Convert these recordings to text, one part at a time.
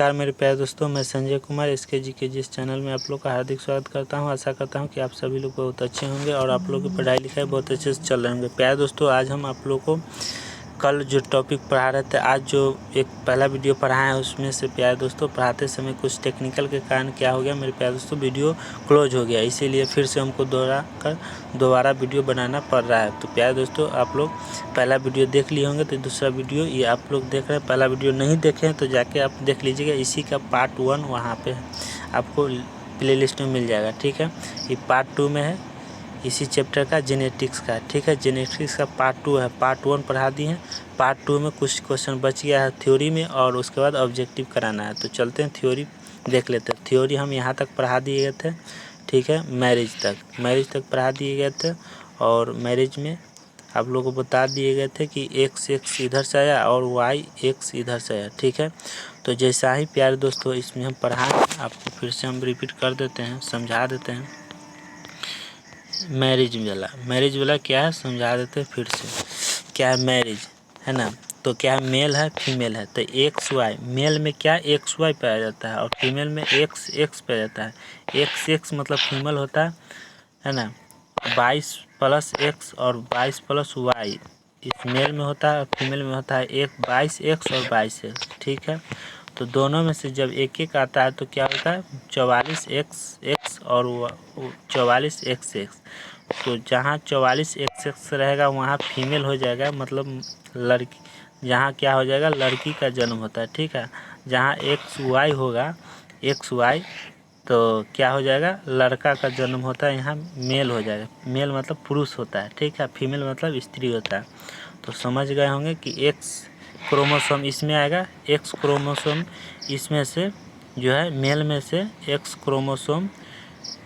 नमस्कार मेरे प्यारे दोस्तों, मैं संजय कुमार इसके जी के जिस चैनल में आप लोग का हार्दिक स्वागत करता हूं। आशा करता हूं कि आप सभी लोग बहुत अच्छे होंगे और आप लोग की पढ़ाई लिखाई बहुत अच्छे से चल रहे होंगे। प्यारे दोस्तों, आज हम आप लोग को कल जो टॉपिक पढ़ा रहे थे, आज जो एक पहला वीडियो पढ़ाए हैं उसमें से प्यारे दोस्तों पढ़ाते समय कुछ टेक्निकल के कारण क्या हो गया मेरे प्यारे दोस्तों, वीडियो क्लोज हो गया, इसीलिए फिर से हमको दोबारा वीडियो बनाना पड़ रहा है। तो प्यारे दोस्तों, आप लोग पहला वीडियो देख लिए होंगे तो दूसरा वीडियो ये आप लोग देख रहे हैं। पहला वीडियो नहीं देखे हैं तो जाके आप देख लीजिएगा, इसी का पार्ट 1 वहाँ पे आपको प्लेलिस्ट में मिल जाएगा। ठीक है, ये पार्ट 2 में है, इसी चैप्टर का जेनेटिक्स का। ठीक है, जेनेटिक्स का पार्ट 2 है। पार्ट 1 पढ़ा दिए हैं, पार्ट 2 में कुछ क्वेश्चन बच गया है थ्योरी में और उसके बाद ऑब्जेक्टिव कराना है। तो चलते हैं थ्योरी देख लेते हैं। थ्योरी हम यहाँ तक पढ़ा दिए गए थे। ठीक है, मैरिज तक पढ़ा दिए गए थे और मैरिज में आप लोगों को बता दिए गए थे कि x इधर से आया और y x इधर से आया। ठीक है, तो जैसा ही प्यारे दोस्तों इसमें हम पढ़ाएं, आपको फिर से हम रिपीट कर देते हैं, समझा देते हैं। मैरिज वाला क्या है समझा देते हैं फिर से। क्या है मैरिज, है ना, तो क्या है मेल है फीमेल है, तो एक्स वाई, मेल में क्या एक्स वाई पाया जाता है और फीमेल में एक्स एक्स पाया जाता है। एक्स एक्स मतलब फीमेल होता है ना, 22 + x और 22 + y इस मेल में होता है और फीमेल में होता है 22x और 22x। ठीक है, तो दोनों में से जब एक एक आता है तो क्या होता है 44x और 44x। तो जहाँ 44x रहेगा वहाँ फीमेल हो जाएगा, मतलब लड़की। जहाँ क्या हो जाएगा लड़की का जन्म होता है। ठीक है, जहाँ XY होगा XY तो क्या हो जाएगा लड़का का जन्म होता है, यहाँ मेल हो जाएगा। मेल मतलब पुरुष होता है। ठीक है, फीमेल मतलब स्त्री होता है। तो समझ गए होंगे कि एक्स क्रोमोसोम इसमें आएगा, एक्स क्रोमोसोम इसमें से जो है मेल में से एक्स क्रोमोसोम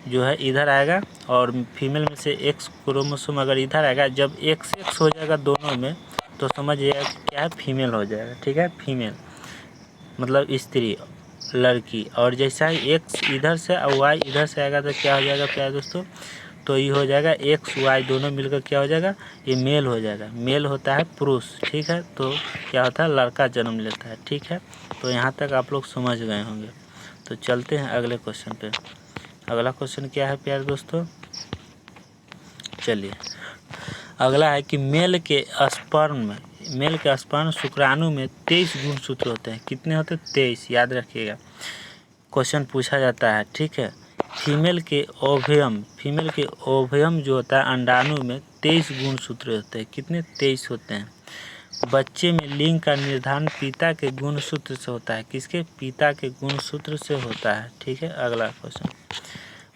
जो है इधर आएगा और फीमेल में से एक्स क्रोमोसोम अगर इधर आएगा, जब एक्स एक्स हो जाएगा दोनों में तो समझिए क्या है फीमेल हो जाएगा। ठीक है, फीमेल मतलब स्त्री लड़की, और जैसा ही एक्स इधर से और वाई इधर से आएगा तो क्या हो जाएगा प्यारे दोस्तों, तो ये हो जाएगा एक्स वाई दोनों मिलकर क्या हो जाएगा ये मेल हो जाएगा। मेल होता है पुरुष। ठीक है, तो क्या होता है लड़का जन्म लेता है। ठीक है, तो यहाँ तक आप लोग समझ गए होंगे। तो चलते हैं अगले क्वेश्चन पे। अगला क्वेश्चन क्या है प्यारे दोस्तों, चलिए अगला है कि मेल के स्पर्म शुक्राणु में 23 गुणसूत्र होते हैं। कितने होते हैं 23, याद रखिएगा, क्वेश्चन पूछा जाता है। ठीक है, फीमेल के ओवयम जो होता है अंडाणु में 23 गुणसूत्र होते हैं। कितने 23 होते हैं। बच्चे में लिंग का निर्धारण पिता के गुणसूत्र से होता है। किसके, पिता के गुणसूत्र से होता है। ठीक है, अगला क्वेश्चन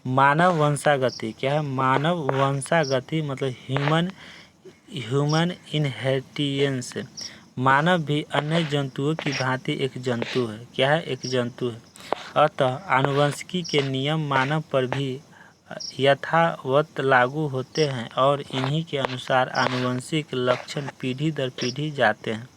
मानव वंशागति क्या है। मानव वंशागति मतलब ह्यूमन इनहेरिटेंस। मानव भी अन्य जंतुओं की भांति एक जंतु है। क्या है, एक जंतु है। अतः आनुवंशिकी के नियम मानव पर भी यथावत लागू होते हैं और इन्हीं के अनुसार आनुवंशिक लक्षण पीढ़ी दर पीढ़ी जाते हैं।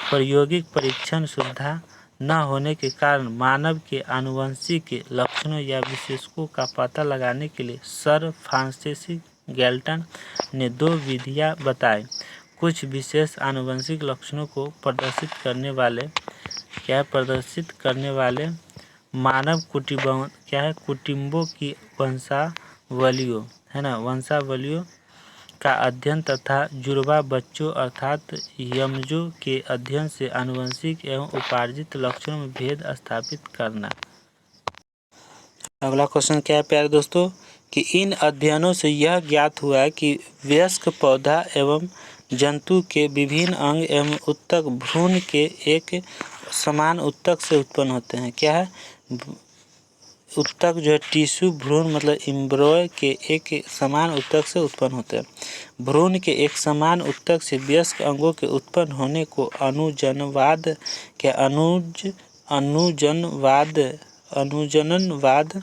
प्रायोगिक परीक्षण सुविधा न होने के कारण मानव के आनुवंशिक लक्षणों या विशेषकों का पता लगाने के लिए सर फ्रांसिस गैल्टन ने 2 विधियां बताई। कुछ विशेष आनुवंशिक लक्षणों को प्रदर्शित करने वाले मानव कुटुंबों की वंशावलियों, है ना, वंशावलियों का अध्ययन तथा जुड़वा बच्चों अर्थात यमजों के अध्ययन से आनुवंशिक एवं उपार्जित लक्षणों में भेद स्थापित करना। अगला क्वेश्चन क्या है प्यारे दोस्तों कि इन अध्ययनों से यह ज्ञात हुआ है कि वयस्क पौधा एवं जंतु के विभिन्न अंग एवं उत्तक भ्रूण के एक समान उत्तक से उत्पन्न होते हैं। क्या है, उत्तक जो है टिश्यू, भ्रूण मतलब एम्ब्रॉय के एक समान उत्तक से उत्पन्न होते हैं। भ्रूण के एक समान उत्तक से वयस्क अंगों के उत्पन्न होने को अनुजननवाद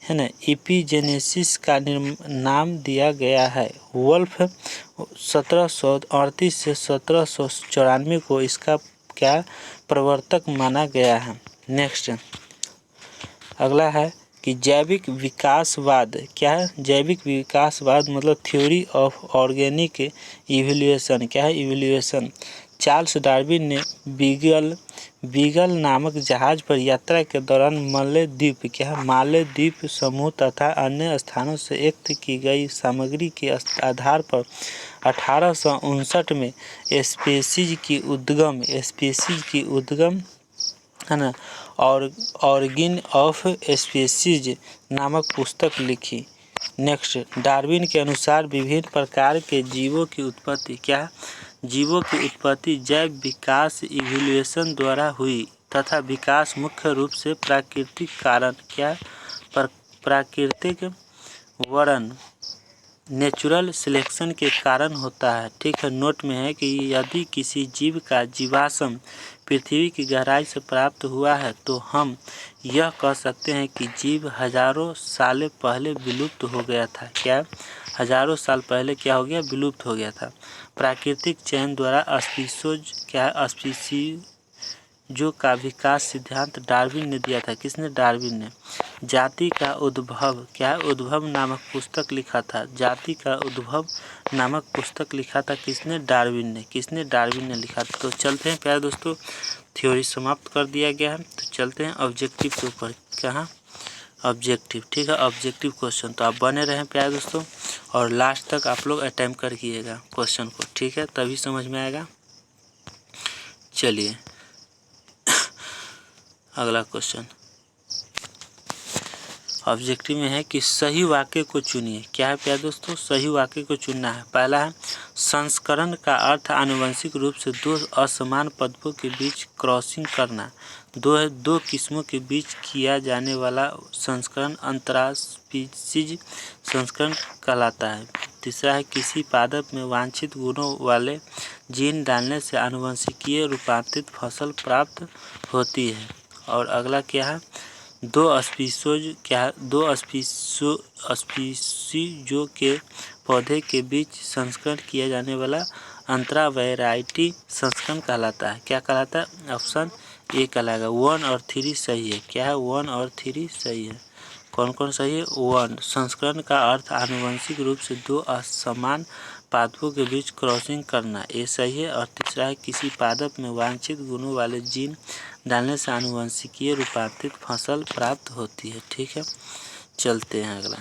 है ना, एपिजेनेसिस का नाम दिया गया है। वुल्फ 1738 से 1794 को इसका क्या प्रवर्तक माना गया है। नेक्स्ट अगला है कि जैविक विकासवाद क्या है। जैविक विकासवाद मतलब थ्योरी ऑफ ऑर्गेनिक इवोल्यूशन। क्या है, इवोल्यूशन। चार्ल्स डार्विन ने बीगल बीगल नामक जहाज पर यात्रा के दौरान मालदीव समूह तथा अन्य स्थानों से एकत्र की गई सामग्री के आधार पर 1859 में स्पीशीज की उद्गम है ना और ऑरिजिन ऑफ स्पीशीज नामक पुस्तक लिखी। नेक्स्ट, डार्विन के अनुसार विभिन्न प्रकार के जीवों की उत्पत्ति जैव विकास इवोल्यूशन द्वारा हुई तथा विकास मुख्य रूप से प्राकृतिक वर्णन नेचुरल सिलेक्शन के कारण होता है। ठीक है, नोट में है कि यदि किसी जीव का जीवाश्म पृथ्वी की गहराई से प्राप्त हुआ है तो हम यह कह सकते हैं कि जीव हजारों साल पहले विलुप्त हो गया था। हजारों साल पहले क्या हो गया? विलुप्त हो गया था। प्राकृतिक चयन द्वारा स्पीशीजों का विकास सिद्धांत डार्विन ने दिया था। किसने? डार्विन ने। जाति का उद्भव नामक पुस्तक लिखा था। जाति का उद्भव नामक पुस्तक लिखा था किसने? डार्विन ने। डार्विन ने लिखा था। तो चलते हैं प्यारे दोस्तों, थ्योरी समाप्त कर दिया गया है। तो चलते हैं ऑब्जेक्टिव के ऊपर। कहाँ? ऑब्जेक्टिव। ठीक है, ऑब्जेक्टिव क्वेश्चन। तो आप बने रहें प्यारे दोस्तों और लास्ट तक आप लोग अटेम्प्ट कर कीजिएगा क्वेश्चन को। ठीक है, तभी समझ में आएगा। चलिए अगला क्वेश्चन ऑब्जेक्टिव में है कि सही वाक्य को चुनिए। क्या है प्यारे दोस्तों? सही वाक्य को चुनना है। पहला है, संस्करण का अर्थ आनुवंशिक रूप से दो असमान पदों के बीच क्रॉसिंग करना। दो किस्मों के बीच किया जाने वाला संस्करण अंतरास्पीशीज संस्करण कहलाता है। तीसरा है, किसी पादप में वांछित गुणों वाले जीन डालने से आनुवंशिकीय रूपांतरित फसल प्राप्त होती है। और अगला क्या है? दो स्पीशीजों के पौधे के बीच संस्करण किया जाने वाला अंतरा वैरायटी संस्करण कहलाता है। क्या कहलाता है? ऑप्शन ए कहलाएगा। 1 और 3 सही है। क्या है? 1 और 3 सही है। कौन कौन सही है? 1, संस्करण का अर्थ आनुवंशिक रूप से दो असमान पादपों के बीच क्रॉसिंग करना, ये सही है। और तीसरा है, किसी पादप में वांछित गुणों वाले जीन डालने से आनुवंशिकीय रूपांतरित फसल प्राप्त होती है। ठीक है, चलते हैं अगला।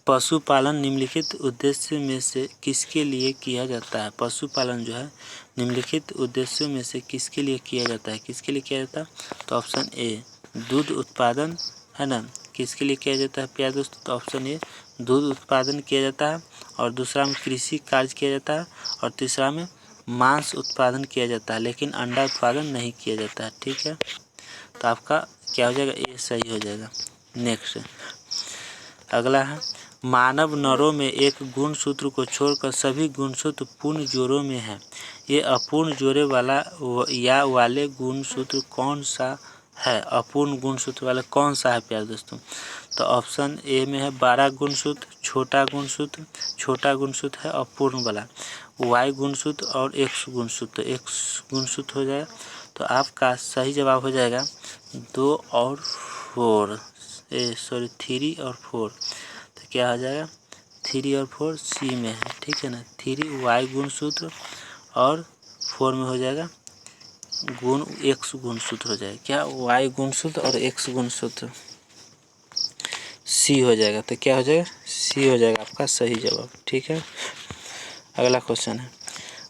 पशुपालन निम्नलिखित उद्देश्य में से किसके लिए किया जाता है? पशुपालन जो है निम्नलिखित उद्देश्यों में से किसके लिए किया जाता है? किसके लिए किया जाता है? तो ऑप्शन ए, दूध उत्पादन, है ना। किसके लिए किया जाता है प्यारे दोस्तों? तो ऑप्शन ए, दूध उत्पादन किया जाता है। और दूसरा में कृषि कार्य किया जाता है। और तीसरा में मांस उत्पादन किया जाता है, लेकिन अंडा उत्पादन नहीं किया जाता है। ठीक है, तो आपका क्या हो जाएगा? ए सही हो जाएगा। नेक्स्ट अगला है, मानव नरों में एक गुणसूत्र को छोड़कर सभी गुणसूत्र पूर्ण जोड़ों में है। ये अपूर्ण जोड़े वाले गुणसूत्र कौन सा है? अपूर्ण गुणसूत्र वाला कौन सा है प्यारे दोस्तों? तो ऑप्शन ए में है 12 गुणसूत्र, छोटा गुणसूत्र है अपूर्ण वाला, वाई गुणसूत्र और एक्स गुणसूत्र हो जाएगा। तो आपका सही जवाब हो जाएगा 3 और 4। तो क्या हो जाएगा? 3 और 4 सी में है। ठीक है ना, 3 वाई गुणसूत्र और 4 में हो जाएगा एक्स गुणसूत्र हो जाएगा। क्या? वाई गुणसूत्र और एक्स गुणसूत्र, सी हो जाएगा। तो क्या हो जाएगा? सी हो जाएगा आपका सही जवाब। ठीक है, अगला क्वेश्चन है,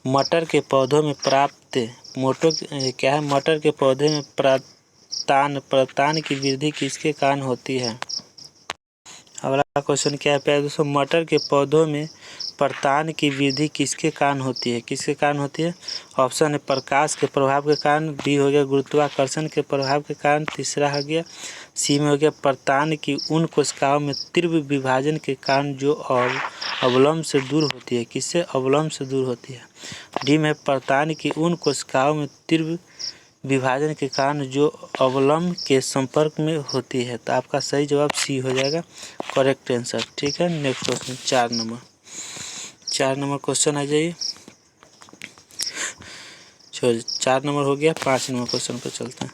मटर के पौधों में मटर के पौधे में प्रतान की वृद्धि किसके कारण होती है? अगला क्वेश्चन क्या है प्यारे दोस्तों? मटर के पौधों में प्रतान की वृद्धि किसके कारण होती है? किसके कारण होती है? ऑप्शन है प्रकाश के प्रभाव के कारण, बी हो गया गुरुत्वाकर्षण के प्रभाव के कारण, तीसरा हो गया सी में हो गया प्रतान की उन कोशिकाओं में तीव्र विभाजन के कारण जो अवलंब से दूर होती है। किससे? अवलंब से दूर होती है। डी में प्रतान की उन कोशिकाओं में तीव्र विभाजन के कारण जो अवलंब के संपर्क में होती है। तो आपका सही जवाब सी हो जाएगा, करेक्ट आंसर। ठीक है, नेक्स्ट क्वेश्चन 4 नंबर क्वेश्चन आ जाइए। 4 नंबर हो गया, 5 नंबर क्वेश्चन पर चलते हैं।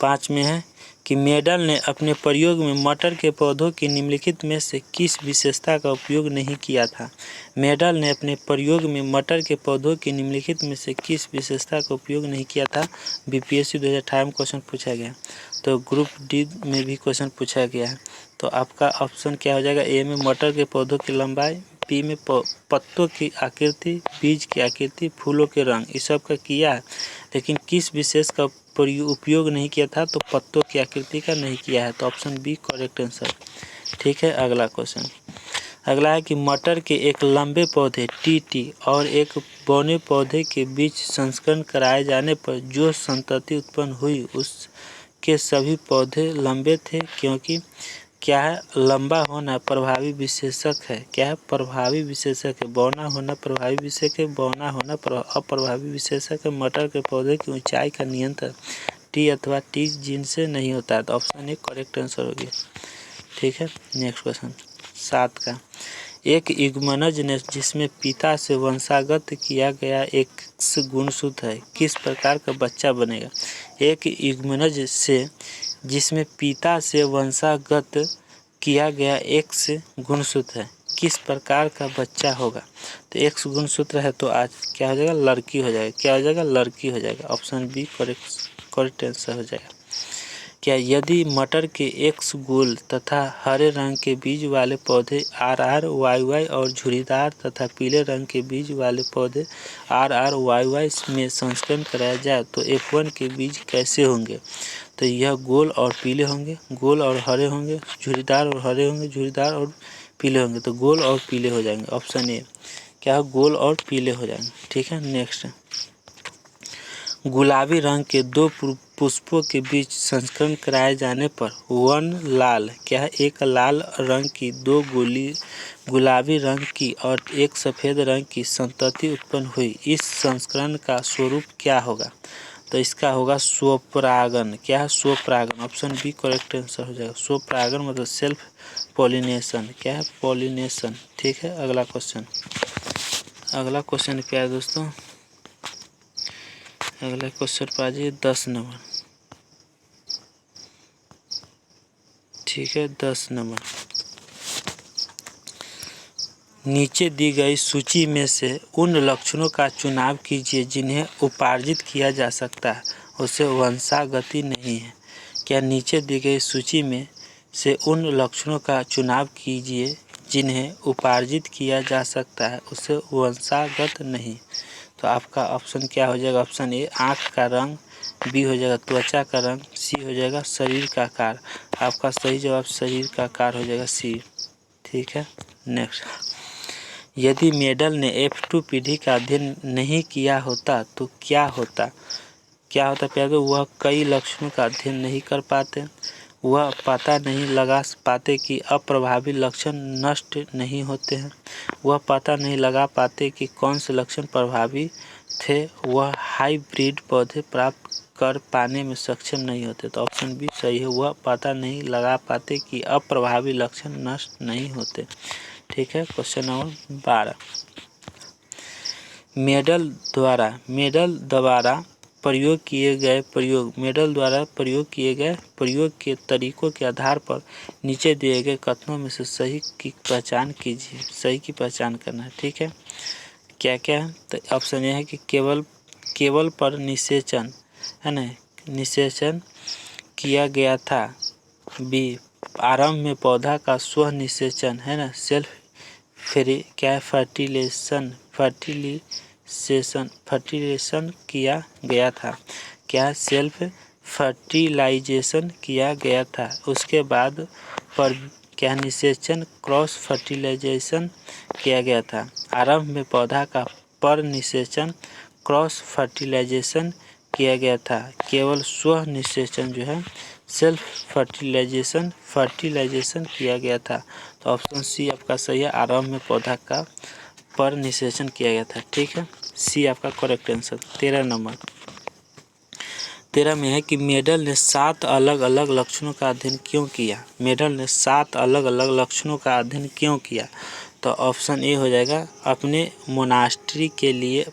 पाँच में है कि मेडल ने अपने प्रयोग में मटर के पौधों की निम्नलिखित में से किस विशेषता का उपयोग नहीं किया था। मेडल ने अपने प्रयोग में मटर के पौधों की निम्नलिखित में से किस विशेषता का उपयोग नहीं किया था। बीपीएससी 2018 में क्वेश्चन पूछा गया, तो ग्रुप डी में भी क्वेश्चन पूछा गया है। तो आपका ऑप्शन क्या हो जाएगा, ए में मटर के पौधों की लंबाई, बी में पत्तों की आकृति, बीज की आकृति, फूलों के रंग, इस सब का किया है, लेकिन किस विशेष का उपयोग नहीं किया था, तो पत्तों की आकृति का नहीं किया है। तो ऑप्शन बी करेक्ट आंसर। ठीक है, अगला क्वेश्चन अगला है कि मटर के एक लंबे पौधे टीटी और एक बौने पौधे के बीच संकरण कराए जाने पर जो संतति उत्पन्न हुई उसके सभी पौधे लंबे थे, क्योंकि क्या है, लंबा होना प्रभावी विशेषक है। क्या है, प्रभावी विशेषक है। बौना होना प्रभावी विशेषक है, बौना होना अप्रभावी विशेषक है। मटर के पौधे की ऊंचाई का नियंत्रण टी अथवा टी जीन से नहीं होता है। तो ऑप्शन ए करेक्ट आंसर हो गया। ठीक है, नेक्स्ट क्वेश्चन 7 का, एक युग्मनज ने जिसमें पिता से वंशागत किया गया एक्स गुणसूत्र है, किस प्रकार का बच्चा बनेगा। एक युग्मनज से जिसमें पिता से वंशागत किया गया एक्स गुणसूत्र है, किस प्रकार का बच्चा होगा। तो एक्स गुणसूत्र है, तो आज क्या हो जाएगा, लड़की हो जाएगा। क्या हो जाएगा, लड़की हो जाएगा। ऑप्शन बी करेक्ट आंसर हो जाएगा। क्या यदि मटर के एक्स गोल तथा हरे रंग के बीज वाले पौधे RR YY और झुर्रीदार तथा पीले रंग के बीज वाले पौधे RR YY में संकरण कराया जाए तो F1 के बीज कैसे होंगे। तो यह गोल और पीले होंगे, गोल और हरे होंगे, झुर्रीदार और हरे होंगे, झुर्रीदार और पीले होंगे। तो गोल और पीले हो जाएंगे। ऑप्शन ए क्या है, गोल और पीले हो जाएंगे। ठीक है, नेक्स्ट, गुलाबी रंग के दो पुष्पों के बीच संकरण कराए जाने पर वन लाल, क्या है, एक लाल रंग की, दो गुलाबी रंग की और एक सफ़ेद रंग की संतति उत्पन्न हुई। इस संस्करण का स्वरूप क्या होगा। तो इसका होगा स्वपरागन। क्या है, स्वपरागन। ऑप्शन बी करेक्ट आंसर हो जाएगा। स्वपरागन मतलब सेल्फ पॉलिनेशन। क्या है, पॉलिनेशन। ठीक है, अगला क्वेश्चन क्या है दोस्तों, अगला क्वेश्चन पर आ जाइए 10 नंबर। ठीक है, 10 नंबर, नीचे दी गई सूची में से उन लक्षणों का चुनाव कीजिए जिन्हें उपार्जित किया जा सकता है, उसे वंशागति नहीं है। क्या नीचे दी गई सूची में से उन लक्षणों का चुनाव कीजिए जिन्हें उपार्जित किया जा सकता है, उसे वंशागत नहीं। तो आपका ऑप्शन क्या हो जाएगा, ऑप्शन ए आँख का रंग, बी हो जाएगा त्वचा का रंग, सी हो जाएगा शरीर का आकार। आपका सही जवाब शरीर का आकार हो जाएगा, सी। ठीक है, नेक्स्ट, यदि मेडल ने F2 पीढ़ी का अध्ययन नहीं किया होता तो क्या होता प्यारे, वह कई लक्षणों का अध्ययन नहीं कर पाते, वह पता नहीं लगा पाते कि अप्रभावी लक्षण नष्ट नहीं होते हैं, वह पता नहीं लगा पाते कि कौन से लक्षण प्रभावी थे, वह हाइब्रिड पौधे प्राप्त कर पाने में सक्षम नहीं होते। तो ऑप्शन बी सही है, वह पता नहीं लगा पाते कि अप्रभावी लक्षण नष्ट नहीं होते। ठीक है, क्वेश्चन नंबर 12, मेडल द्वारा प्रयोग किए गए प्रयोग के तरीकों के आधार पर नीचे दिए गए कथनों में से सही की पहचान कीजिए। सही की पहचान करना है। ठीक है, क्या क्या है, तो ऑप्शन ये है कि केवल पर निषेचन है ना, निषेचन किया गया था। बी, आरंभ में पौधा का स्व निषेचन है ना, सेल्फ फर्टिलाइजेशन किया गया था। क्या सेल्फ फर्टिलाइजेशन किया गया था। उसके बाद पर क्या निषेचन क्रॉस फर्टिलाइजेशन किया गया था। आरंभ में पौधा का पर निषेचन क्रॉस फर्टिलाइजेशन किया गया था। केवल स्व निषेचन जो है सेल्फ फर्टिलाइजेशन किया गया था। तो ऑप्शन सी आपका सही है, आरंभ में पौधा का पर निषेचन किया गया था। ठीक है, सी आपका करेक्ट आंसर। 13 नंबर, 13 में है कि मेडल ने 7 अलग अलग लक्षणों का अध्ययन क्यों किया। मेडल ने 7 अलग अलग लक्षणों का अध्ययन क्यों किया। तो ऑप्शन ए हो जाएगा, अपने मोनास्ट्री के लिए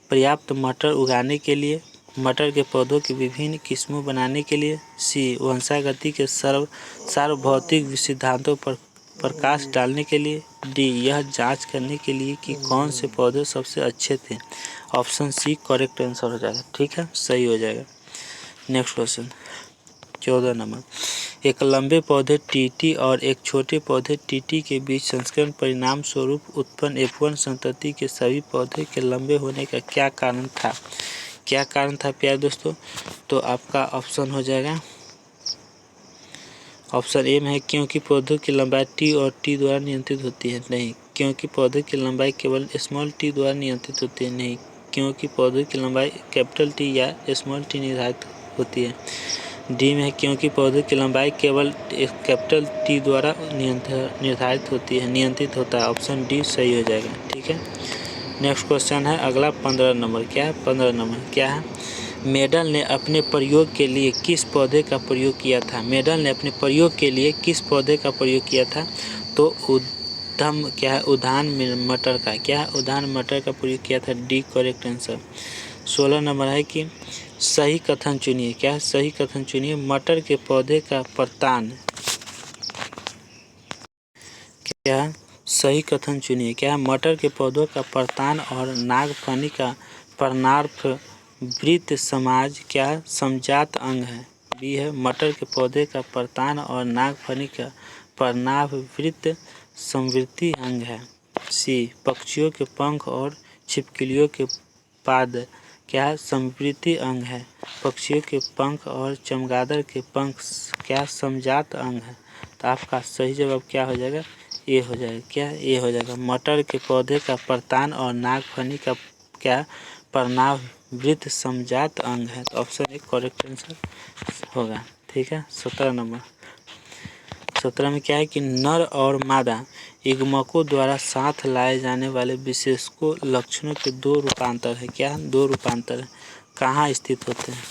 पर्याप्त मटर उगाने के लिए, मटर के पौधों की विभिन्न किस्मों बनाने के लिए। सी वंशागति के सार्वभौतिक सिद्धांतों पर प्रकाश डालने के लिए। डी यह जांच करने के लिए कि कौन से पौधे सबसे अच्छे थे। ऑप्शन सी करेक्ट आंसर हो जाएगा। ठीक है, सही हो जाएगा। नेक्स्ट क्वेश्चन 14 नंबर, एक लंबे पौधे टीटी और एक छोटे पौधे टीटी के बीच संकरण परिणाम स्वरूप उत्पन्न F1 संतति के सभी पौधे के लंबे होने का क्या कारण था। क्या कारण था प्यारे दोस्तों, तो आपका ऑप्शन हो जाएगा ऑप्शन ए में है क्योंकि पौधों की लंबाई टी और टी द्वारा नियंत्रित होती है। नहीं, क्योंकि पौधे की लंबाई केवल स्मॉल टी द्वारा नियंत्रित होती है। नहीं, क्योंकि पौधे की लंबाई कैपिटल टी या स्मॉल टी निर्धारित होती है। डी में है क्योंकि पौधे की लंबाई केवल कैपिटल टी द्वारा निर्धारित होती है, नियंत्रित होता है। ऑप्शन डी सही हो जाएगा। ठीक है, नेक्स्ट क्वेश्चन है अगला 15 नंबर। क्या है 15 नंबर, क्या है मेडल ने अपने प्रयोग के लिए किस पौधे का प्रयोग किया था। मेडल ने अपने प्रयोग के लिए किस पौधे का प्रयोग किया था, तो उद्यम क्या है उद्यान मटर का। क्या है उद्यान मटर का प्रयोग किया था। D correct answer. 16 नंबर है कि सही कथन चुनिए। क्या है सही कथन चुनिए। मटर के पौधे का प्रतान। क्या सही कथन चुनिए। क्या है मटर के पौधों का प्रतान और नागफनी का पर्णार्थ वृत्त समाज क्या समजात अंग है। बी है मटर के पौधे का प्रतान और नागफनी का पर्णाभ वृत्त संवृत्ति अंग है। सी पक्षियों के पंख और छिपकलियों के पाद क्या संवृत्ति अंग है। पक्षियों के पंख और चमगादड़ के पंख क्या समजात अंग है। तो आपका सही जवाब क्या हो जाएगा, ए हो जाएगा। क्या ए हो जाएगा। मटर के पौधे का प्रतान और नागफनी का क्या पर्णाभ वृत्त समजात अंग है। तो ऑप्शन ए करेक्ट आंसर होगा। ठीक है, 17 नंबर। 17 में क्या है कि नर और मादा युग्मकों द्वारा साथ लाए जाने वाले विशेषकों लक्षणों के दो रूपांतर है। क्या दो रूपांतर है, कहाँ स्थित होते हैं,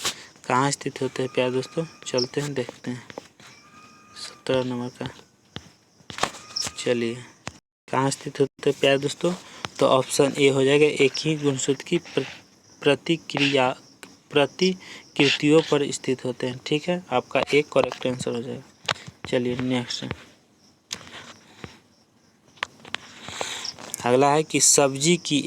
कहाँ स्थित होते हैं प्यारे दोस्तों, चलते हैं देखते हैं 17 नंबर का। चलिए कहाँ स्थित होते हैं प्यारे दोस्तों, तो ऑप्शन ए हो जाएगा एक ही गुणसूत्र की प्रतिकृतियों पर स्थित होते हैं। ठीक है, आपका एक करेक्ट आंसर हो जाएगा। चलिए नेक्स्ट अगला है कि सब्जी की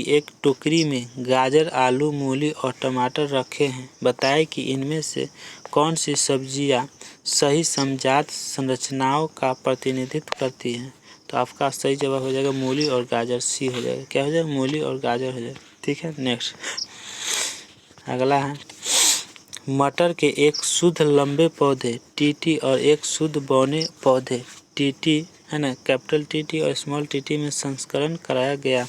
एक टोकरी में गाजर, आलू, मूली और टमाटर रखे हैं। बताएं कि इनमें से कौन सी सब्जियां सही समजात संरचनाओं का प्रतिनिधित्व करती हैं। तो आपका सही जवाब हो जाएगा मूली और गाजर। सी हो जाएगा। क्या हो जाएगा, मूली और गाजर हो जाएगा। ठीक है, नेक्स्ट अगला है मटर के एक शुद्ध लंबे पौधे टीटी और एक शुद्ध बौने पौधे टीटी है ना, कैपिटल टीटी और स्मॉल टीटी में संस्करण कराया गया।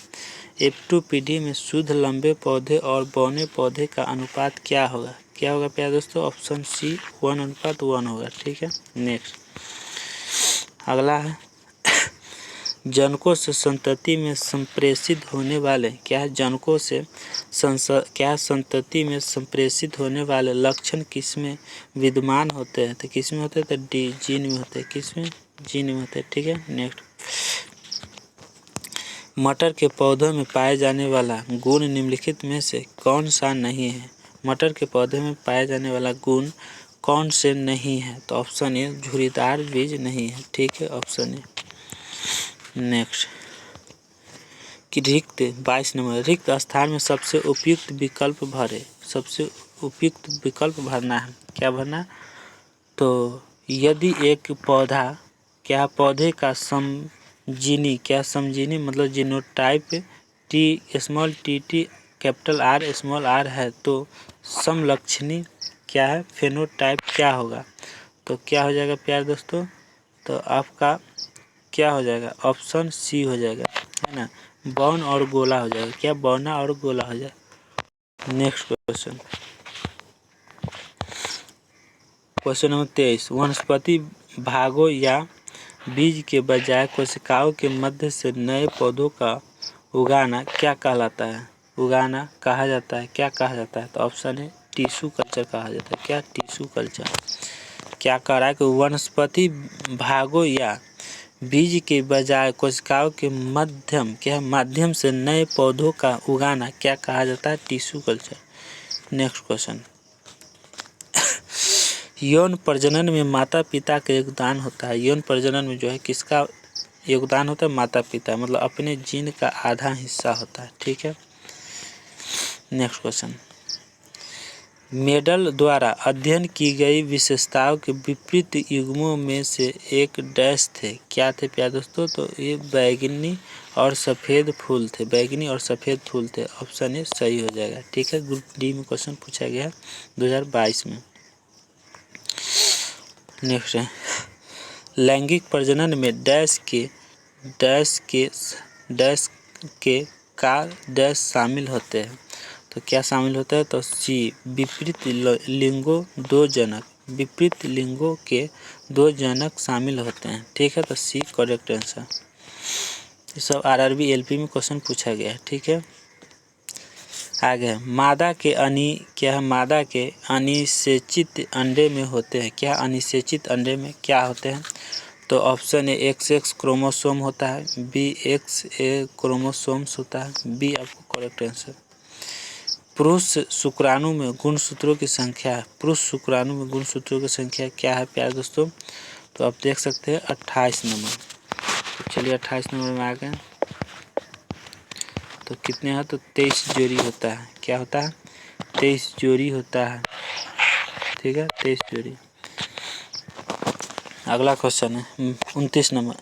F2PD में शुद्ध लंबे पौधे और बौने पौधे का अनुपात क्या होगा। क्या होगा प्यारे दोस्तों, ऑप्शन सी 1:1 होगा। ठीक है, नेक्स्ट अगला है जनकों से संतति में संप्रेषित होने वाले क्या है, जनकों से संतति में संप्रेषित होने वाले लक्षण किसमें विद्यमान होते हैं। तो किसमें होते हैं, तो डी जीन में होते हैं। किसमें, जीन में होते हैं। ठीक है, नेक्स्ट मटर के पौधों में पाए जाने वाला गुण निम्नलिखित में से कौन सा नहीं है। मटर के पौधे में पाए जाने वाला गुण कौन से नहीं है। तो ऑप्शन ए झुर्रीदार बीज नहीं है। ठीक है, ऑप्शन ए। नेक्स्ट कि रिक्त 22 नंबर रिक्त स्थान में सबसे उपयुक्त विकल्प भरे। सबसे उपयुक्त विकल्प भरना है। क्या भरना, तो यदि एक पौधा क्या पौधे का समजीनी क्या समजीनी मतलब genotype T small T T capital R small R है तो समलक्षणी क्या है फेनोटाइप क्या होगा। तो क्या हो जाएगा प्यारे दोस्तों, तो आपका क्या हो जाएगा, ऑप्शन सी हो जाएगा है ना, बौन और गोला हो जाएगा। क्या बौना और गोला हो जाएगा। नेक्स्ट क्वेश्चन नंबर 23 वनस्पति भागों या बीज के बजाय कोशिकाओं के मध्य से नए पौधों का उगाना क्या कहलाता है, उगाना कहा जाता है। क्या कहा जाता है, तो ऑप्शन है टिश्यू कल्चर कहा जाता है। क्या टिश्यू कल्चर। क्या कह रहा है कि वनस्पति भागों या बीज के बजाय कोशिकाओं के माध्यम से नए पौधों का उगाना क्या कहा जाता है, टिश्यू कल्चर। नेक्स्ट क्वेश्चन, यौन प्रजनन में माता पिता का योगदान होता है। यौन प्रजनन में जो है किसका योगदान होता है? माता पिता, मतलब अपने जीन का आधा हिस्सा होता है। ठीक है, नेक्स्ट क्वेश्चन, मेडल द्वारा अध्ययन की गई विशेषताओं के विपरीत युग्मों में से एक डैश थे। क्या थे प्यारे दोस्तों? तो ये बैगनी और सफ़ेद फूल थे। बैगनी और सफ़ेद फूल थे। ऑप्शन ए सही हो जाएगा। ठीक है, ग्रुप डी में क्वेश्चन पूछा गया 2022 में। नेक्स्ट है, लैंगिक प्रजनन में डैश के का डैश शामिल होते हैं। तो क्या शामिल होता है? तो सी, विपरीत लिंगों के दो जनक शामिल होते हैं। ठीक है, तो सी करेक्ट आंसर। ये सब आरआरबी एलपी में क्वेश्चन पूछा गया है। ठीक है, आगे मादा के अनिषेचित अंडे में होते हैं। क्या अनिषेचित अंडे में क्या होते हैं? तो ऑप्शन ए XX क्रोमोसोम होता है, बी XA क्रोमोसोम्स होता है, बी आपको करेक्ट आंसर। पुरुष शुक्राणु में गुणसूत्रों की संख्या क्या है प्यारे दोस्तों? तो आप देख सकते हैं 28 नंबर। तो चलिए 28 नंबर में आ गए। तो कितने हैं? तो 23 जोड़ी होता है। क्या होता है? 23 जोड़ी होता है। ठीक है, 23 जोड़ी। अगला क्वेश्चन है 29 नंबर,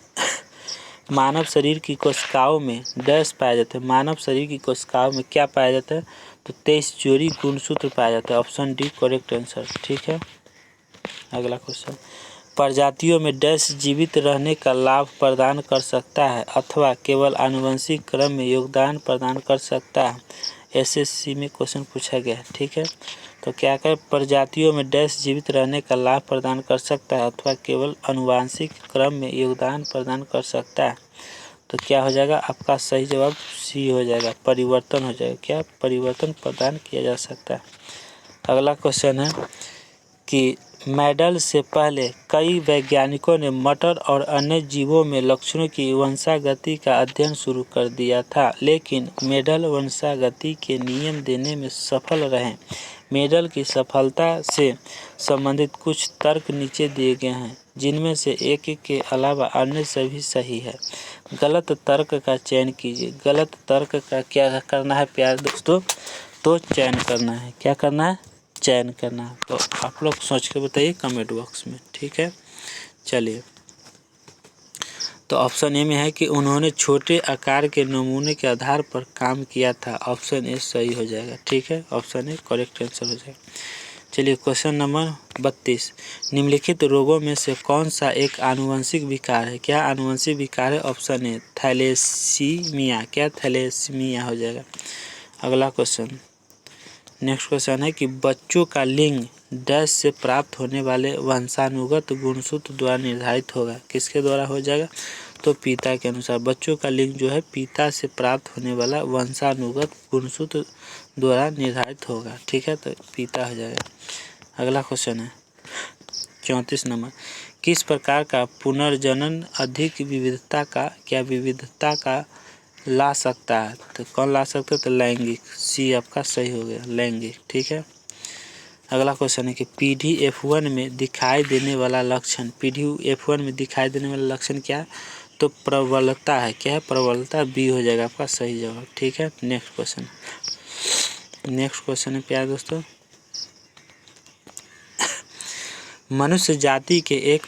मानव शरीर की कोशिकाओं में डैश पाया जाता है। मानव शरीर की कोशिकाओं में क्या पाया जाता है? तो 23 जोड़ी गुणसूत्र पाया जाता है। Option D correct answer. ठीक है, अगला क्वेश्चन, प्रजातियों में डैश जीवित रहने का लाभ प्रदान कर सकता है अथवा केवल आनुवंशिक क्रम में योगदान प्रदान कर सकता है। एसएससी में क्वेश्चन पूछा गया है। ठीक है, तो क्या करें? प्रजातियों में डैश जीवित रहने का लाभ प्रदान कर सकता है अथवा केवल आनुवंशिक क्रम में योगदान प्रदान कर सकता है। तो क्या हो जाएगा? आपका सही जवाब सी हो जाएगा, परिवर्तन हो जाएगा। क्या? परिवर्तन प्रदान किया जा सकता है। अगला क्वेश्चन है कि मेडल से पहले कई वैज्ञानिकों ने मटर और अन्य जीवों में लक्षणों की वंशागति का अध्ययन शुरू कर दिया था, लेकिन मेडल वंशागति के नियम देने में सफल रहे। मेडल की सफलता से संबंधित कुछ तर्क नीचे दिए गए हैं, जिनमें से एक के अलावा अन्य सभी सही है। गलत तर्क का चयन कीजिए। गलत तर्क का क्या करना है प्यारे दोस्तों? तो चयन करना है। क्या करना है? चयन करना है। तो आप लोग सोच के बताइए कमेंट बॉक्स में। ठीक है, चलिए, तो ऑप्शन ए में है कि उन्होंने छोटे आकार के नमूने के आधार पर काम किया था। ऑप्शन ए सही हो जाएगा। ठीक है, ऑप्शन ए करेक्ट आंसर हो जाएगा। चलिए क्वेश्चन नंबर 32, निम्नलिखित रोगों में से कौन सा एक आनुवंशिक विकार है? क्या आनुवंशिक विकार है? Option A thalassemia. क्या? थैलेसीमिया हो जाएगा। अगला क्वेश्चन, नेक्स्ट क्वेश्चन है कि बच्चों का लिंग डैश से प्राप्त होने वाले वंशानुगत गुणसूत्र द्वारा निर्धारित होगा। किसके द्वारा हो जाएगा? तो पिता के अनुसार बच्चों का लिंग जो है पिता से प्राप्त होने वाला वंशानुगत गुणसूत्र द्वारा निर्धारित होगा। ठीक है, तो पिता हो जाएगा। अगला क्वेश्चन है 34 नंबर, किस प्रकार का पुनर्जनन अधिक विविधता का ला सकता है? तो कौन ला सकता है? तो लैंगिक। सी आपका सही हो गया, लैंगिक। ठीक है, अगला क्वेश्चन है कि PDF1 में दिखाई देने वाला लक्षण, PDF1 में दिखाई देने वाला लक्षण क्या है? तो प्रबलता है। क्या है? प्रबलता। बी हो जाएगा आपका सही जवाब। ठीक है, नेक्स्ट क्वेश्चन है प्यारे दोस्तों, मनुष्य जाति के एक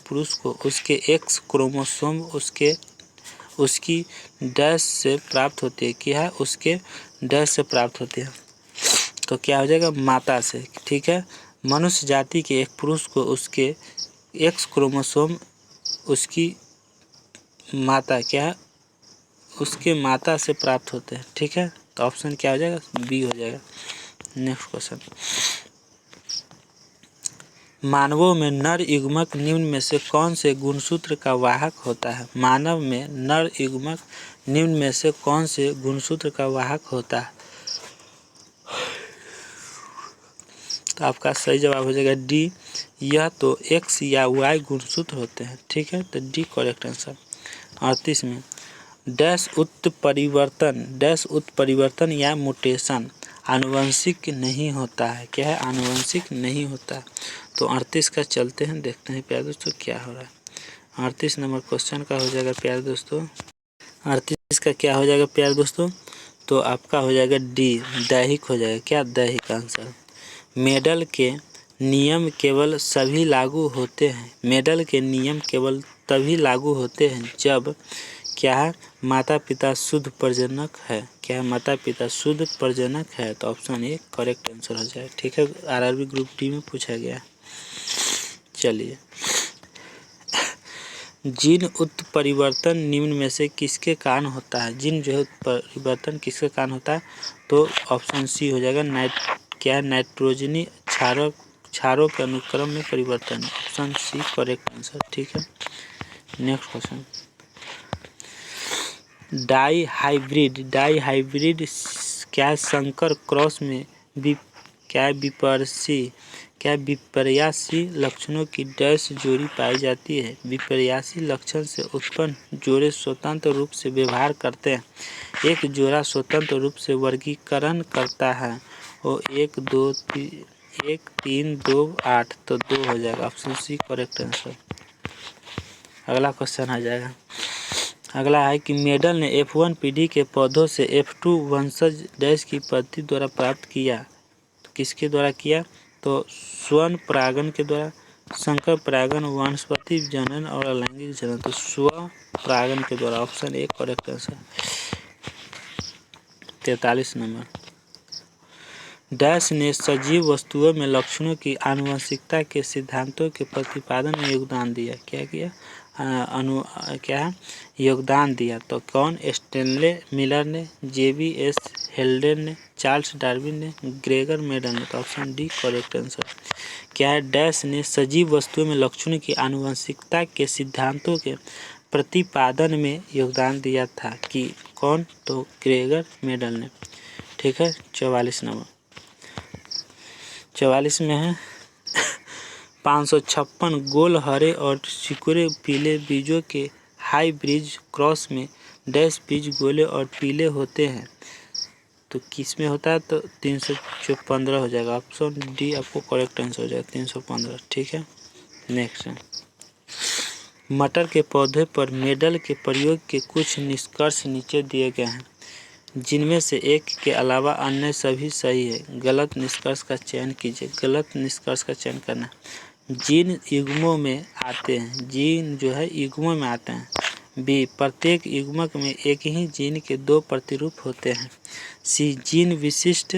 पुरुष को उसके X क्रोमोसोम उसकी डैश से प्राप्त होती है। क्या है? उसके डैश से प्राप्त होती है। तो क्या हो जाएगा? माता से। ठीक है, मनुष्य जाति के एक पुरुष को उसके X क्रोमोसोम उसकी माता उसके माता से प्राप्त होते हैं। ठीक है, तो ऑप्शन क्या हो जाएगा? बी हो जाएगा। नेक्स्ट क्वेश्चन, मानवों में नर युग्मक निम्न में से कौन से गुणसूत्र का वाहक होता है? मानव में नर युग्मक निम्न में से कौन से गुणसूत्र का वाहक होता है? तो आपका सही जवाब हो जाएगा डी। यह तो X या Y गुणसूत्र होते हैं। ठीक है, तो डी करेक्ट आंसर। 38 में, डैश उत्परिवर्तन या म्यूटेशन आनुवंशिक नहीं होता है। क्या है? आनुवंशिक नहीं होता। तो 38 का चलते हैं, देखते हैं प्यारे दोस्तों क्या हो रहा है। 38 नंबर क्वेश्चन का हो जाएगा प्यारे दोस्तों, 38 का क्या हो जाएगा प्यारे दोस्तों, तो आपका हो जाएगा डी, दैहिक हो जाएगा। क्या? दैहिक आंसर। मेडल के नियम केवल सभी लागू होते हैं, मेडल के नियम केवल तभी लागू होते हैं जब क्या है? माता पिता शुद्ध प्रजनक है। क्या है? माता पिता शुद्ध प्रजनक है। तो ऑप्शन ए करेक्ट आंसर हो जाए। ठीक है, आरआरबी ग्रुप डी में पूछा गया। चलिए, जीन उत्परिवर्तन निम्न में से किसके कारण होता है? जीन जो है उत्परिवर्तन किसके कारण होता है? तो ऑप्शन सी हो जाएगा क्या? नाइट्रोजनी क्षारों के अनुक्रम में परिवर्तन। Option C correct answer. ठीक है, नेक्स्ट क्वेश्चन। डाई हाइब्रिड क्या संकर क्रॉस में विपर्यासी लक्षणों की डैश जोड़ी पाई जाती है? विपर्यासी लक्षण से उत्पन्न जोड़े स्वतंत्र रूप से व्यवहार करते हैं। एक जोड़ा स्वतंत्र रूप से वर्गीकरण करता है और 1 3 2 8, तो 2 हो जाएगा। Option C correct answer. अगला क्वेश्चन आ जाएगा। अगला है कि मेडल ने F1 पीढ़ी के पौधों से F2 वंशज डैश की पद्धति द्वारा प्राप्त किया। तो किसके द्वारा किया? तो स्वर्ण परागण के द्वारा, संकर परागण, वनस्पति जनन और अलैंगिक जनन। तो स्व परागण के द्वारा। Option A correct answer. 43 number. Dash ने सजीव वस्तुओं में लक्षणों की आनुवंशिकता के सिद्धांतों के प्रतिपादन में योगदान दिया। क्या किया? योगदान दिया। तो कौन? स्टेनले मिलर ने, JBS हेल्डेन ने, चार्ल्स डार्विन ने, ग्रेगर मेडल ने। तो ऑप्शन डी करेक्ट आंसर। क्या है? डैश ने सजीव वस्तुओं में लक्षणों की आनुवंशिकता के सिद्धांतों के प्रतिपादन में योगदान दिया था। कि कौन? तो ग्रेगर मेडल ने। ठीक है, 44 नंबर। 44 में है 556 गोल हरे और सिकुड़े पीले बीजों के हाइब्रिड क्रॉस में डैश बीज गोले और पीले होते हैं। तो किस में होता है? तो 315 हो जाएगा। ऑप्शन डी आपको करेक्ट आंसर हो जाएगा, 315। ठीक है, नेक्स्ट है। मटर के पौधे पर मेडल के प्रयोग के कुछ निष्कर्ष नीचे दिए गए हैं, जिनमें से एक के अलावा अन्य सभी सही है। गलत निष्कर्ष का चयन कीजिए। गलत निष्कर्ष का चयन करना। जीन युग्मों में आते हैं, जीन जो है युग्मों में आते हैं। बी, प्रत्येक युग्मक में एक ही जीन के 2 प्रतिरूप होते हैं। सी, जीन विशिष्ट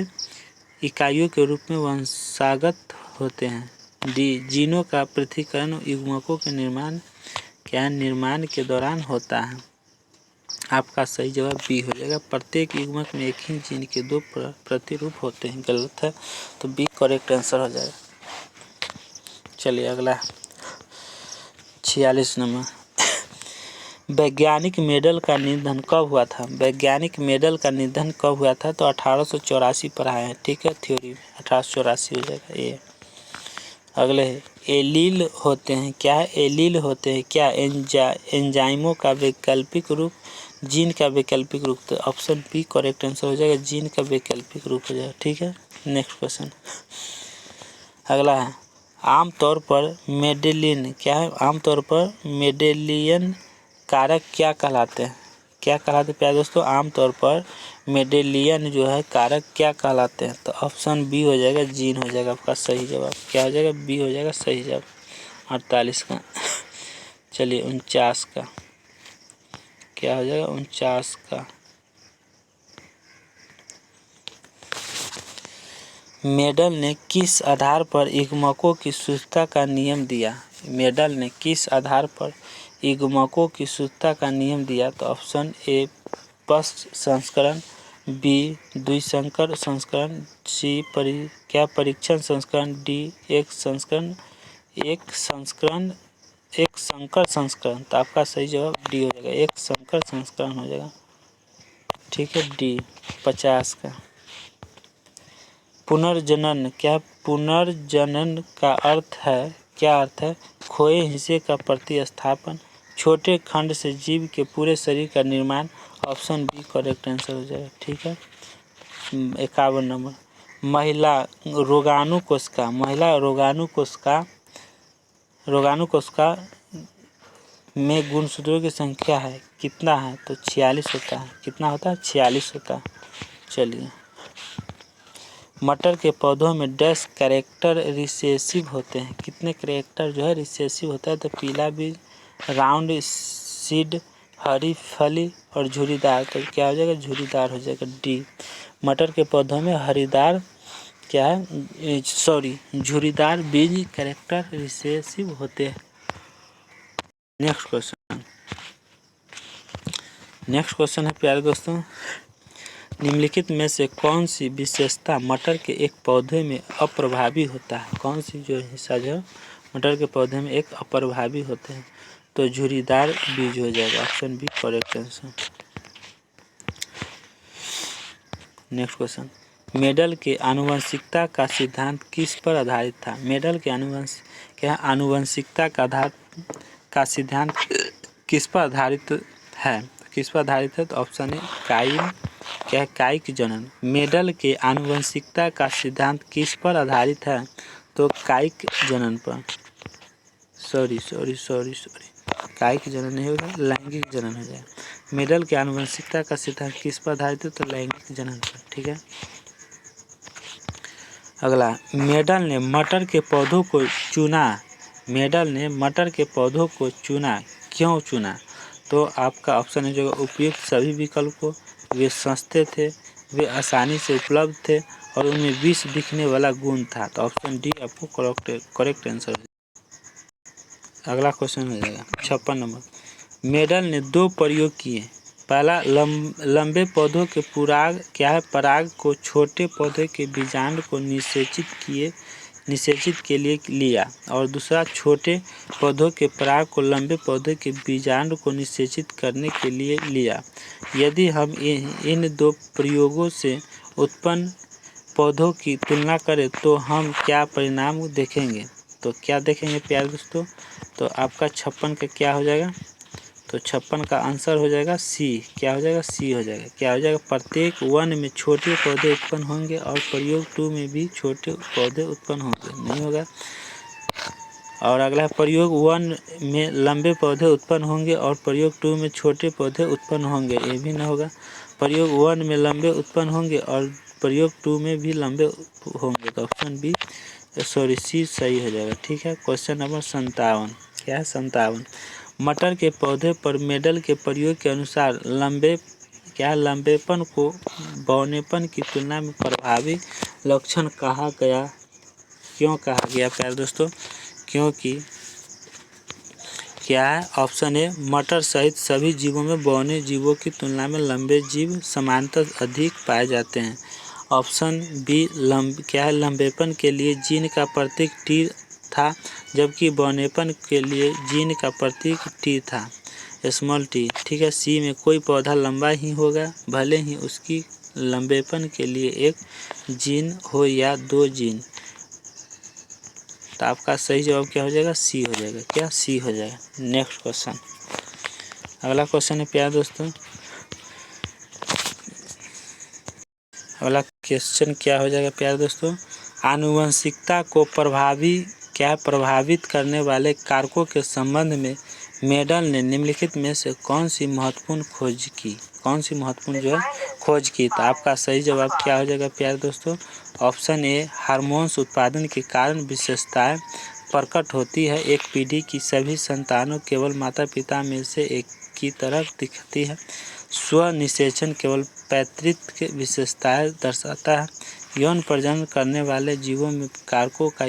इकाइयों के रूप में वंशागत होते हैं। डी, जीनों का पृथक्करण युग्मकों के निर्माण के दौरान होता है। आपका सही जवाब बी हो जाएगा। प्रत्येक युग्मक में एक ही जीन के 2 प्रतिरूप होते हैं। गलत है, तो बी करेक्ट आंसर हो जाएगा। चलिए अगला 46 नंबर। वैज्ञानिक मेडल का निधन कब हुआ था? वैज्ञानिक मेडल का निधन कब हुआ था? तो 1884 पर आया है। ठीक है, थ्योरी 1884 हो जाएगा ये। अगले है एलील होते हैं। क्या है? एलील होते हैं क्या? एंजाइमों का वैकल्पिक रूप, जीन का वैकल्पिक रूप। तो ऑप्शन बी करेक्ट आंसर हो जाएगा, जीन का वैकल्पिक रूप हो जाएगा। ठीक है, नेक्स्ट क्वेश्चन। अगला है आमतौर पर मेडेलियन। क्या है? आमतौर पर मेडेलियन कारक क्या कहलाते हैं? क्या कहलाते हैं प्यारे दोस्तों? आमतौर पर मेडेलियन जो है कारक क्या कहलाते हैं? तो ऑप्शन बी हो जाएगा, जीन हो जाएगा आपका सही जवाब। क्या हो जाएगा? बी हो जाएगा सही जवाब। 48 का। चलिए 49 का। क्या हो जाएगा? 49 का। मेडल ने किस आधार पर युग्मकों की शुद्धता का नियम दिया? मेडल ने किस आधार पर युग्मकों की शुद्धता का नियम दिया? तो ऑप्शन ए पश्च संस्करण, बी द्विसंकर संस्करण, सी परीक्षण संस्करण, डी एक संकर संस्करण। तो आपका सही जवाब डी हो जाएगा, एक संकर संस्करण हो जाएगा। ठीक है, डी 50 का। पुनर्जनन। क्या पुनर्जनन का अर्थ है? क्या अर्थ है? खोए हिस्से का प्रतिस्थापन, छोटे खंड से जीव के पूरे शरीर का निर्माण। ऑप्शन बी करेक्ट आंसर हो जाएगा। ठीक है, 51 नंबर, महिला रोगाणु कोशिका में गुणसूत्रों की संख्या है कितना है, तो 46 होता है। कितना होता है, 46 होता है। चलिए, मटर के पौधों में डैश कैरेक्टर रिसेसिव होते हैं। कितने कैरेक्टर जो है रिसेसिव होता है, तो पीला बीज, राउंड सीड, हरी फली और झुरीदार। तो क्या हो जाएगा, झुरीदार हो जाएगा, डी। मटर के पौधों में हरीदार क्या है, झुरीदार बीज कैरेक्टर रिसेसिव होते हैं। नेक्स्ट क्वेश्चन है प्यारे दोस्तों, निम्नलिखित में से कौन सी विशेषता मटर के एक पौधे में अप्रभावी होता है। कौन सी जो हिस्सा जो मटर के पौधे में एक अप्रभावी होते हैं, तो झुरीदार बीज हो जाएगा, option B correct answer. Next question, Mendel के आनुवंशिकता का सिद्धांत किस पर आधारित था। मेडल के आनुवंशिकता का सिद्धांत किस पर आधारित है, तो ऑप्शन ए कायिक जनन। मेडल के आनुवंशिकता का सिद्धांत किस पर आधारित है, तो कायिक जनन पर। सॉरी कायिक जनन नहीं होगा, लैंगिक जनन हो जाएगा। मेडल के आनुवंशिकता का सिद्धांत किस पर आधारित है, तो लैंगिक जनन पर। ठीक है, अगला, मेडल ने मटर के पौधों को चुना, क्यों चुना, तो आपका ऑप्शन है जो उपयुक्त सभी विकल्पों, वे सस्ते थे, वे आसानी से उपलब्ध थे और उनमें विष दिखने वाला गुण था। तो ऑप्शन डी आपको करेक्ट आंसर है। अगला क्वेश्चन हो जाएगा 56 नंबर, मेडल ने 2 प्रयोग किए। पहला, लंबे पौधों के पराग को छोटे पौधे के बीजांड को निषेचित के लिए लिया, और दूसरा, छोटे पौधों के पराग को लंबे पौधे के बीजांड को निषेचित करने के लिए लिया। यदि हम इन 2 प्रयोगों से उत्पन्न पौधों की तुलना करें तो हम क्या परिणाम देखेंगे, तो क्या देखेंगे प्यारे दोस्तों, तो आपका 56 का क्या हो जाएगा, तो 56 का आंसर हो जाएगा सी। क्या हो जाएगा, सी हो जाएगा। क्या हो जाएगा, प्रत्येक 1 में छोटे पौधे उत्पन्न होंगे और प्रयोग 2 में भी छोटे पौधे उत्पन्न होंगे, नहीं होगा। और अगला, प्रयोग 1 में लंबे पौधे उत्पन्न होंगे और प्रयोग 2 में छोटे पौधे उत्पन्न होंगे, ये भी ना होगा। प्रयोग 1 में लंबे उत्पन्न होंगे और प्रयोग 2 में भी लंबे होंगे, तो ऑप्शन बी सी सही हो जाएगा। ठीक है, क्वेश्चन नंबर 57, क्या है 57, मटर के पौधे पर मेडल के प्रयोग के अनुसार लंबेपन को बौनेपन की तुलना में प्रभावी लक्षण कहा गया। क्यों कहा गया प्यारे दोस्तों, क्योंकि क्या है, ऑप्शन ए, मटर सहित सभी जीवों में बौने जीवों की तुलना में लंबे जीव समानतः अधिक पाए जाते हैं। ऑप्शन बी, लंबेपन के लिए जीन का प्रतीक टी था, जबकि बौनेपन के लिए जीन का प्रतीक टी था, स्मॉल टी। ठीक है, सी में कोई पौधा लंबा ही होगा भले ही उसकी लंबेपन के लिए एक जीन हो या 2 जीन। तो आपका सही जवाब क्या हो जाएगा, सी हो जाएगा। क्या, सी हो जाएगा। नेक्स्ट क्वेश्चन, अगला क्वेश्चन है प्यारे दोस्तों, अगला क्वेश्चन क्या हो जाएगा प्यारे दोस्तों, आनुवंशिकता को प्रभावित करने वाले कारकों के संबंध में मेडल ने निम्नलिखित में से कौन सी महत्वपूर्ण खोज की। तो आपका सही जवाब क्या हो जाएगा प्यारे दोस्तों, ऑप्शन ए, हार्मोन्स उत्पादन के कारण विशेषताएं प्रकट होती है। एक पीढ़ी की सभी संतानों केवल माता पिता में से एक की तरह दिखती है। स्व निषेचन केवल पैतृत्व की विशेषताएं दर्शाता है। यौन प्रजनन करने वाले जीवों में कारकों का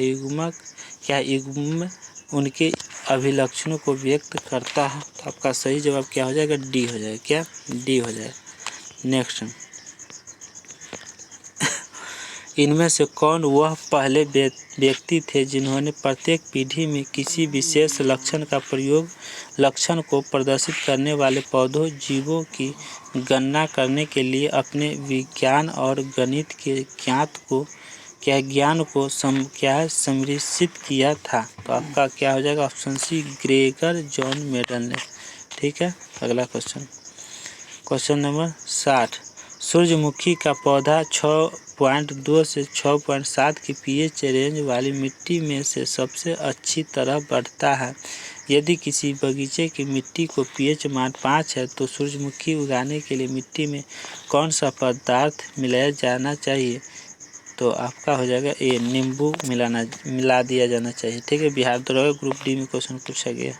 युग्म उनके अभिलक्षणों को व्यक्त करता है। तो आपका सही जवाब क्या हो जाएगा, डी हो जाएगा। क्या, डी हो जाएगा। नेक्स्ट, इनमें से कौन वह पहले व्यक्ति थे जिन्होंने प्रत्येक पीढ़ी में किसी विशेष लक्षण को प्रदर्शित करने वाले पौधों जीवों की गणना करने के लिए अपने विज्ञान और गणित के ज्ञान को सम्मिश्रित किया था। तो आपका क्या हो जाएगा, option C, Gregor John Mendel ने। ठीक है, अगला क्वेश्चन नंबर 60, सूरजमुखी का पौधा 6.2 से 6.7 की pH रेंज वाली मिट्टी में से सबसे अच्छी तरह बढ़ता है। यदि किसी बगीचे की मिट्टी को pH मान 5 है तो सूरजमुखी उगाने के लिए मिट्टी में कौन सा पदार्थ मिलाया जाना चाहिए? तो आपका हो जाएगा ए, नींबू मिला दिया जाना चाहिए। ठीक है, बिहार दरोगा ग्रुप डी में क्वेश्चन पूछा गया।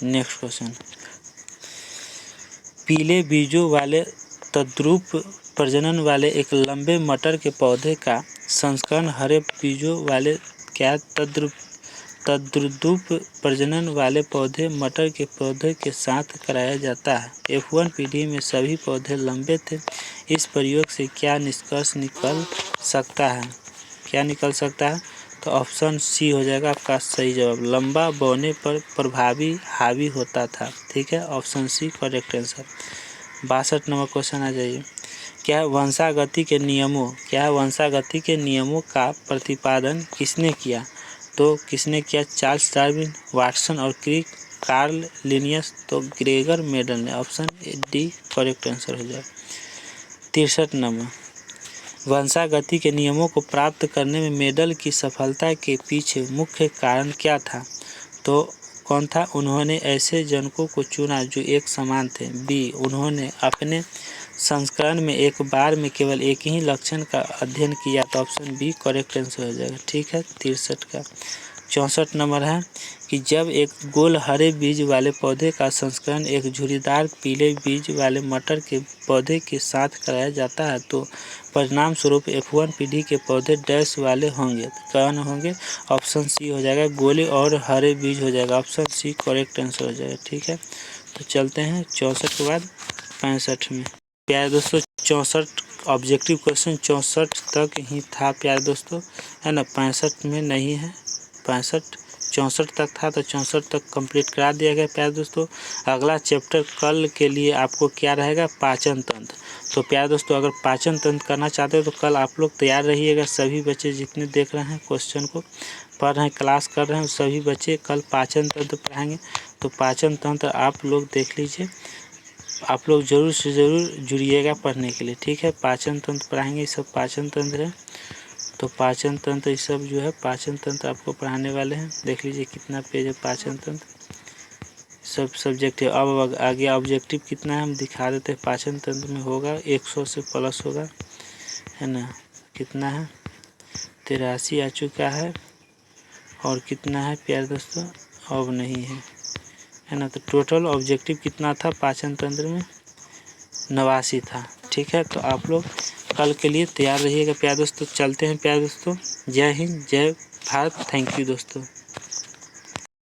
नेक्स्ट क्वेश्चन, पीले बीजों वाले तद्रुप प्रजनन वाले एक लंबे मटर के पौधे का संस्करण हरे बीजों वाले क्या तद्रुप प्रजनन वाले पौधे मटर के पौधे के साथ कराया जाता है। F1 पीढ़ी में सभी पौधे लंबे थे। इस प्रयोग से क्या निष्कर्ष निकल सकता है? क्या निकल सकता है? तो ऑप्शन सी हो जाएगा आपका सही जवाब। लंबा बोने पर प्रभावी हावी होता था। ठीक है, option C correct answer. 62 number question आ जाइए। क्या वंशागति के नियमों का प्रतिपादन किसने किया? तो किसने किया? चार्ल्स डार्विन, वाटसन और क्रिक, कार्ल लिनियस, तो ग्रेगर मेडल ने। ऑप्शन डी करेक्ट आंसर हो जाएगा। 63 नंबर, वंशागति के नियमों को प्राप्त करने में मेडल की सफलता के पीछे मुख्य कारण क्या था? तो कौन था? उन्होंने ऐसे जनकों को चुना जो एक समान थे। बी, उन्होंने अपने संस्करण में एक बार में केवल एक ही लक्षण का अध्ययन किया। तो ऑप्शन बी करेक्ट आंसर हो जाएगा। ठीक है, 63 का। 64 नंबर है कि जब एक गोल हरे बीज वाले पौधे का संस्करण एक झुर्रीदार पीले बीज वाले मटर के पौधे के साथ कराया जाता है तो परिणाम स्वरूप F1 पीढ़ी के पौधे डैश वाले होंगे। कौन होंगे? ऑप्शन सी हो जाएगा, गोले और हरे बीज हो जाएगा। ऑप्शन सी करेक्ट आंसर हो जाएगा। ठीक है, तो चलते हैं 64 के बाद 65 में। प्यारे दोस्तों, 64 ऑब्जेक्टिव क्वेश्चन 64 तक ही था प्यारे दोस्तों, है ना। 65 में नहीं है। 64 तक था तो 64 तक कंप्लीट करा दिया गया प्यारे दोस्तों। अगला चैप्टर कल के लिए आपको क्या रहेगा? पाचन तंत्र। तो प्यारे दोस्तों, अगर पाचन तंत्र करना चाहते हो तो कल आप लोग तैयार रहिएगा। सभी बच्चे जितने देख रहे हैं क्वेश्चन को पढ़ रहे हैं, क्लास कर रहे हैं, सभी बच्चे कल पाचन तंत्र पढ़ाएंगे। तो पाचन तंत्र आप लोग देख लीजिए। आप लोग ज़रूर से ज़रूर जुड़िएगा पढ़ने के लिए। ठीक है, पाचन तंत्र पढ़ाएंगे। ये सब पाचन तंत्र है। तो पाचन तंत्र ये सब जो है पाचन तंत्र आपको पढ़ाने वाले हैं। देख लीजिए कितना पेज है पाचन तंत्र, सब सब्जेक्ट है। अब आगे ऑब्जेक्टिव कितना है हम दिखा देते हैं। पाचन तंत्र में होगा 100 से प्लस होगा, है ना। कितना है? 83 आ चुका है। और कितना है प्यारे दोस्तों? अब नहीं है ना। तो टोटल ऑब्जेक्टिव कितना था पाचन तंत्र में? 89 था। ठीक है, तो आप लोग कल के लिए तैयार रहिएगा प्यारे दोस्तों। चलते हैं प्यारे दोस्तों। जय हिंद, जय भारत। थैंक यू दोस्तों।